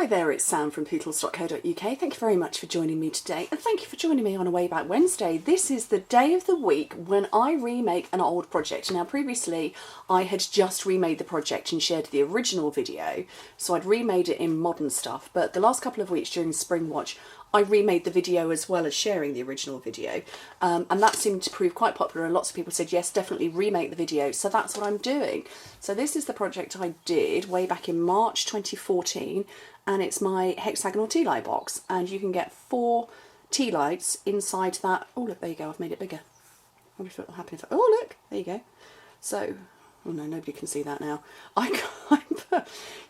Hi there, it's Sam from Pootles.co.uk. Thank you very much for joining me today, and thank you for joining me on a Way Back Wednesday. This is the day of the week when I remake an old project. Now previously I had just remade the project and shared the original video, so I'd remade it in modern stuff, but the last couple of weeks during Spring Watch I remade the video as well as sharing the original video, and that seemed to prove quite popular, and lots of people said yes, definitely remake the video, so that's what I'm doing. So this is the project I did way back in March 2014, and it's my hexagonal tea light box, and you can get 4 tea lights inside that. Oh look, there you go, I've made it bigger. I wonder if it will happen if oh look, there you go. So, oh no, nobody can see that now.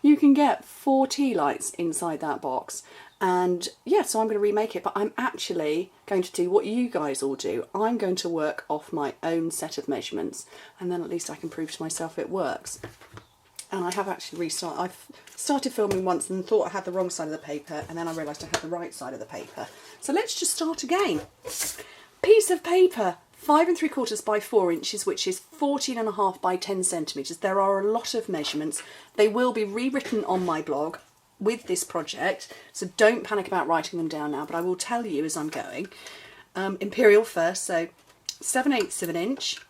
You can get 4 tea lights inside that box, and yeah, so I'm going to remake it, but I'm actually going to do what you guys all do. I'm going to work off my own set of measurements, and then at least I can prove to myself it works. And I have actually I've started filming once and thought I had the wrong side of the paper, and then I realised I had the right side of the paper. So let's just start again. Piece of paper, 5 3/4 by 4 inches, which is 14.5 by 10 centimetres. There are a lot of measurements. They will be rewritten on my blog with this project, so don't panic about writing them down now, but I will tell you as I'm going. Imperial first, so 7/8 of an inch,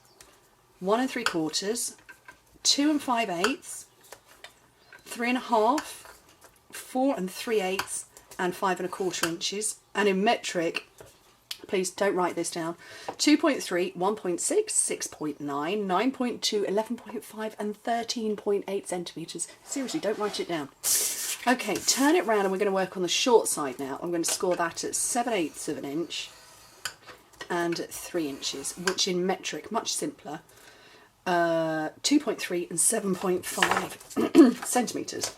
1 3/4, 2 5/8, 3.5, 4 3/8, and 5 1/4 inches. And in metric, please don't write this down, 2.3, 1.6, 6.9, 9.2, 11.5 and 13.8 centimetres. Seriously, don't write it down. Okay, turn it round and we're going to work on the short side now. I'm going to score that at 7/8 of an inch and 3 inches, which in metric, much simpler, 2.3 and 7.5 centimetres.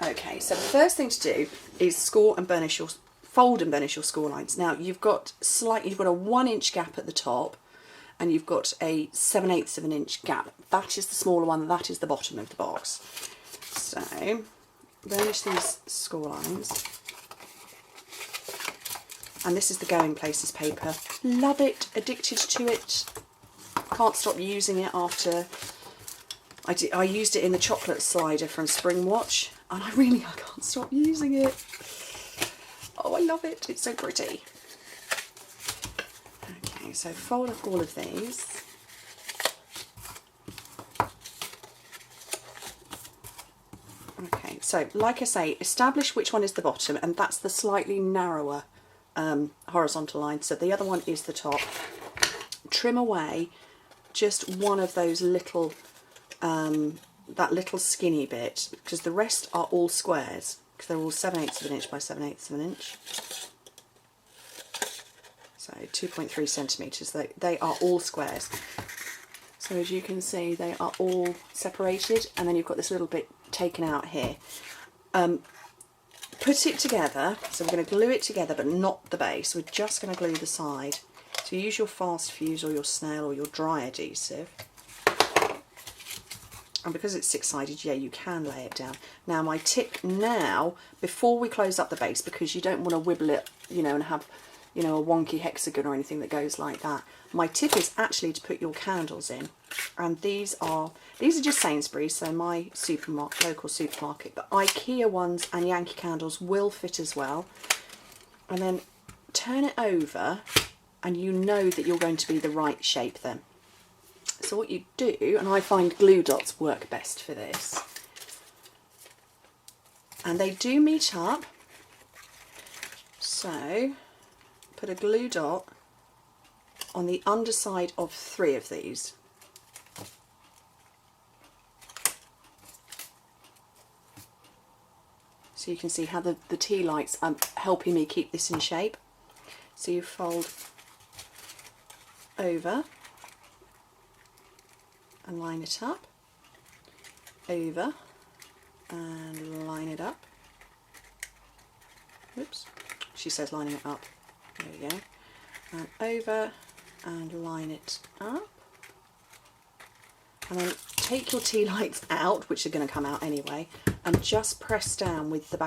Okay, so the first thing to do is score and burnish your, fold and burnish your score lines. Now you've got a 1 inch gap at the top, and you've got a 7/8 of an inch gap. That is the smaller one, that is the bottom of the box. So burnish these score lines, and this is the Going Places paper. Love it, addicted to it, can't stop using it. After I used it in the chocolate slider from Spring Watch, and I can't stop using it. Oh, I love it, it's so pretty. Okay, so fold up all of these. Okay, so like I say, establish which one is the bottom, and that's the slightly narrower horizontal line, so the other one is the top. Trim away just one of those little, that little skinny bit, because the rest are all squares, because they're all 7/8 of an inch by 7/8 of an inch. So 2.3 centimetres, they are all squares. So as you can see, they are all separated, and then you've got this little bit taken out here. Put it together, so we're going to glue it together but not the base, we're just going to glue the side. So use your fast fuse or your snail or your dry adhesive, and because it's 6-sided, yeah, you can lay it down. Now my tip now, before we close up the base, because you don't want to wibble it, you know, and have, you know, a wonky hexagon or anything that goes like that, my tip is actually to put your candles in, and these are just Sainsbury's, so my local supermarket, but IKEA ones and Yankee candles will fit as well. And then turn it over, and you know that you're going to be the right shape then. So what you do, and I find glue dots work best for this, and they do meet up, so put a glue dot on the underside of 3 of these. So you can see how the tea lights are helping me keep this in shape. So you fold over and line it up, over and line it up. Oops, she says lining it up. There we go. And over and line it up. And then take your tea lights out, which are going to come out anyway, and just press down with the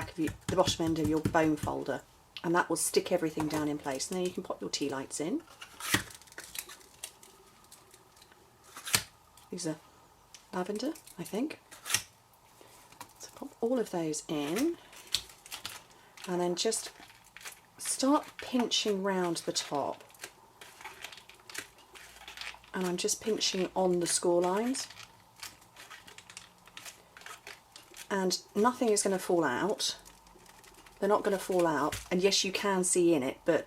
the bottom end of your bone folder, and that will stick everything down in place. And then you can pop your tea lights in. These are lavender, I think. So pop all of those in, and then just start pinching round the top. And I'm just pinching on the score lines. And nothing is going to fall out. They're not going to fall out. And yes, you can see in it, but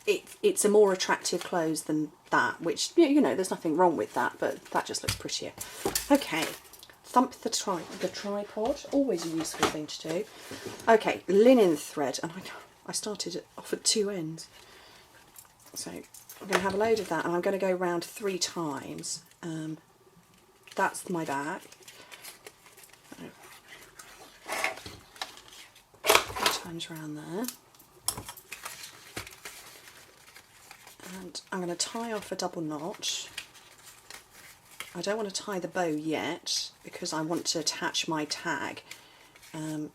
it's a more attractive close than that, which, you know, there's nothing wrong with that, but that just looks prettier. Okay, thump the tripod, always a useful thing to do. Okay, linen thread, and I started off at two ends. So I'm going to have a load of that, and I'm going to go round 3 times. That's my back. 3 times around there. And I'm going to tie off a double notch. I don't want to tie the bow yet because I want to attach my tag. And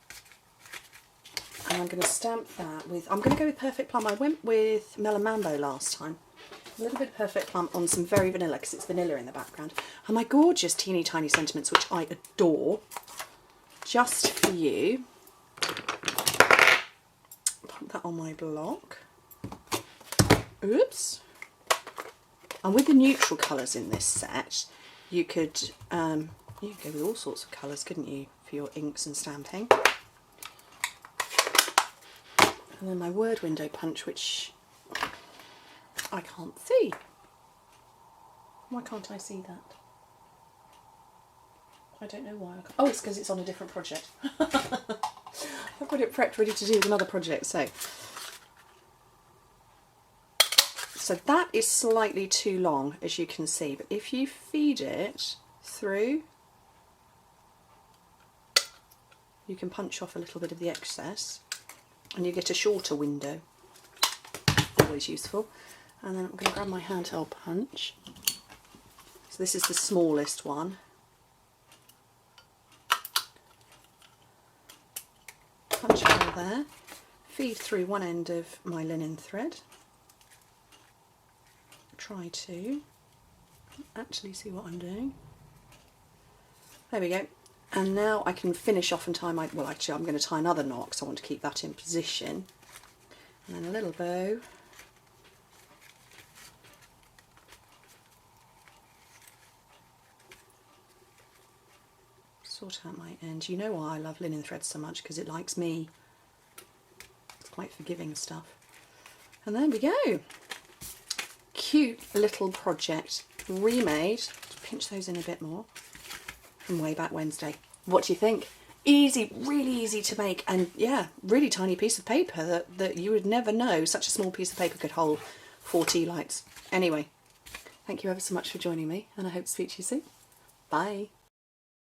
I'm going to stamp that with, I'm going to go with Perfect Plum. I went with Melon Mambo last time. A little bit of Perfect Plum on some very vanilla because it's vanilla in the background. And my gorgeous teeny tiny sentiments, which I adore, just for you. Put that on my block. Oops. And with the neutral colours in this set, you could go with all sorts of colours, couldn't you, for your inks and stamping. And then my word window punch, which I can't see. Why can't I see that? I don't know why. Oh, it's because it's on a different project. I've got it prepped, ready to do with another project. So that is slightly too long, as you can see. But if you feed it through, you can punch off a little bit of the excess, and you get a shorter window. Always useful. And then I'm going to grab my handheld punch. So this is the smallest one. Punch a hole there. Feed through one end of my linen thread. Try to actually see what I'm doing. There we go. And now I can finish off and tie my, well actually I'm going to tie another knot because I want to keep that in position. And then a little bow. Sort out my end. You know why I love linen thread so much, because it likes me. It's quite forgiving stuff. And there we go. Cute little project, remade. Pinch those in a bit more from way back Wednesday. What do you think? Easy, really easy to make, and yeah, really tiny piece of paper that you would never know such a small piece of paper could hold 4 tea lights. Anyway, thank you ever so much for joining me, and I hope to speak to you soon. Bye.